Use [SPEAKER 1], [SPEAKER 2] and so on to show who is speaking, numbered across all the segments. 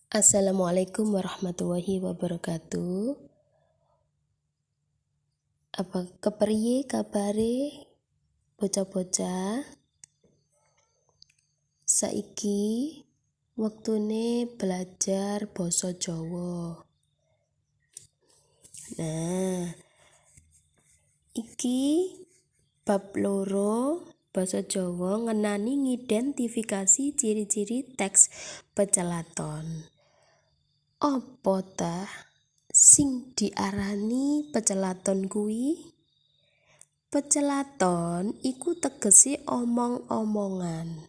[SPEAKER 1] Assalamualaikum warahmatullahi wabarakatuh. Apa kepriye kabare bocah-bocah? Saiki wektune belajar basa Jawa. Nah, iki bab 2 basa Jawa ngenani ngidentifikasi ciri-ciri teks pecelaton. Apa tah sing diarani pecelaton kuwi? Pecelaton iku tegese omong-omongan.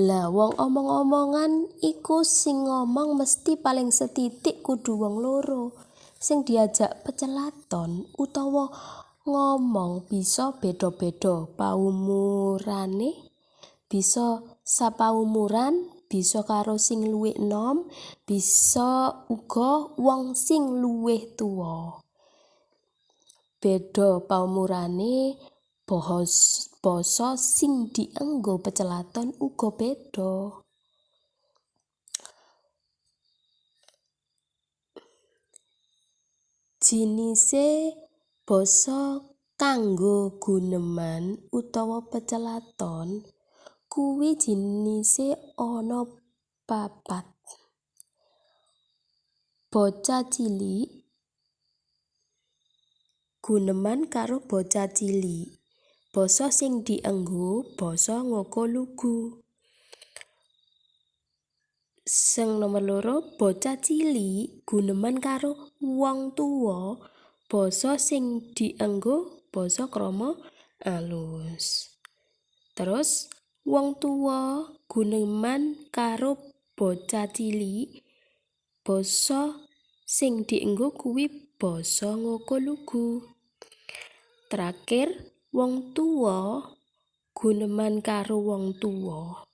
[SPEAKER 1] Lah wong omong-omongan iku sing ngomong mesti paling setitik kudu wong loro. Sing diajak pecelaton utawa ngomong bisa beda-beda paumurane, bisa sapaumuran, bisa karo sing luwih enom, bisa uga wong sing luwih tuwa. Beda paumurane, basa sing dienggo pecelaton uga beda. Jinise basa kanggo guneman utawa pecelaton kuwi jinise ana 4. Bocah cilik guneman karo bocah cilik. Basa sing dienggo basa ngoko lugu. Sing nomor 2, bocah cilik guneman karo wong tuwa. Basa sing dienggo basa krama alus. Terus wong tuwa guneman karo bocah cilik. Basa sing dienggo kuwi basa ngoko lugu. Terakhir, wong tuwa guneman karo wong tuwa.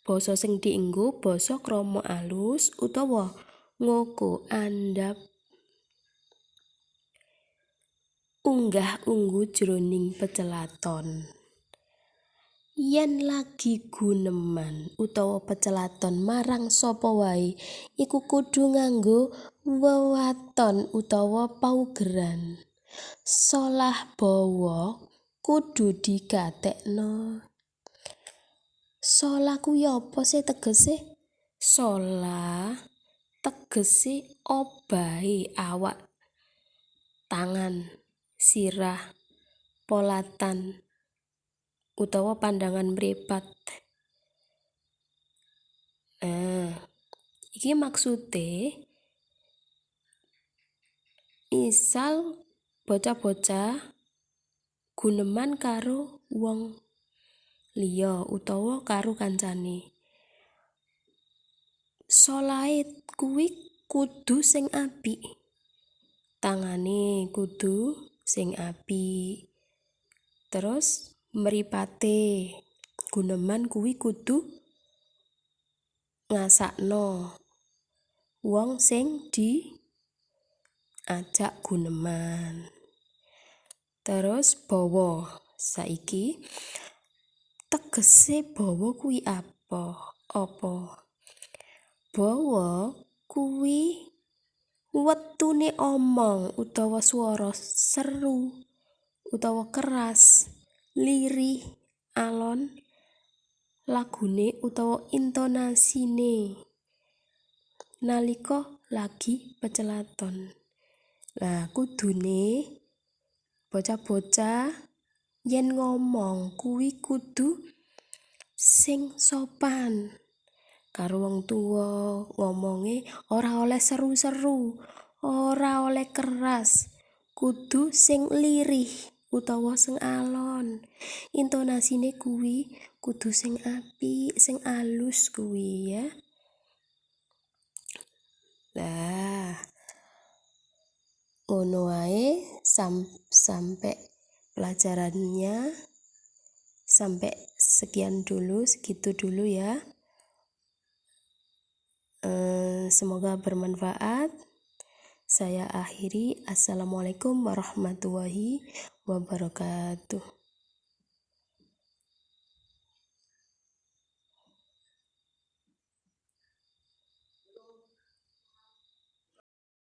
[SPEAKER 1] Basa sing dienggo basa krama alus utawa ngoko andhap. Unggah-ungguh jroning pecelaton. Yen lagi guneman utawa pecelaton marang sapa wae, iku kudu nganggo wewaton utawa paugeran. Solah bawa kudu digatekno. Solah kuwi apa sih tegese? Solah tegese obahe awak, tangan, sirah, polatan utawa pandangan mripat. Iki maksude misal bocah-bocah guneman karo wong liya utawa karo kancane. Solahe kuwi kudu sing apik. Tangane kudu sing apik. Terus mripate guneman kuwi kudu ngasakno wong sing diajak guneman. Terus bawa, saiki tegese bawa kuwi apa? Bawa kuwi wetune omong utawa swara seru utawa keras, lirih, alon, lagune utawa intonasine nalika lagi pecelaton. Lah kudune bocah-bocah yen ngomong kuwi kudu sing sopan. Karo wong tuwa ngomonge ora oleh seru-seru, ora oleh keras, kudu sing lirih utawa sing alon. Intonasine kuwi kudu sing apik, sing alus kuwi ya. Lah ngono wae sampai pelajarannya, sampai segitu dulu ya. Semoga bermanfaat. Saya akhiri. Assalamualaikum warahmatullahi wabarakatuh.